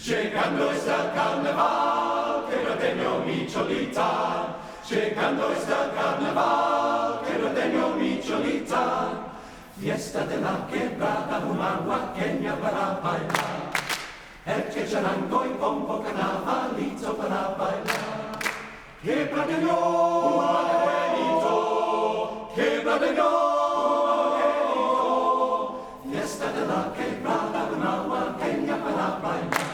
Llegando está carnaval, que no tengo mi cholita. Llegando está carnaval, que no tengo mi cholita. Fiesta de la quebrada, humahuaqueña para bailar. El que charango y pompo, carnavalito para bailar. Quebradeño, humahuaqueñito, quebradeño, humahuaqueñito. Fiesta de la quebrada, humahuaqueña para bailar.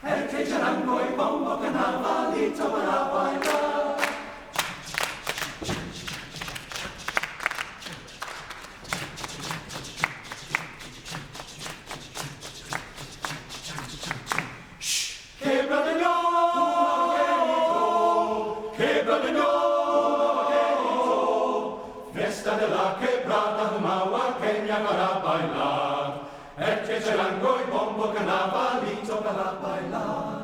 El que charango y pombo, carnavalito para bailar. Quebradeño, quebradeño, fiesta de la quebrada, humahuaqueña para bailar. El que charango y bombo, carnavalito para bailar.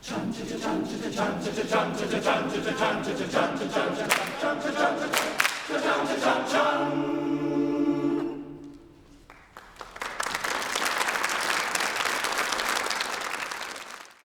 Chan cha cha chan cha cha chan cha cha chan cha cha chan cha cha chan cha cha chan cha cha chan cha cha chan cha cha chan cha cha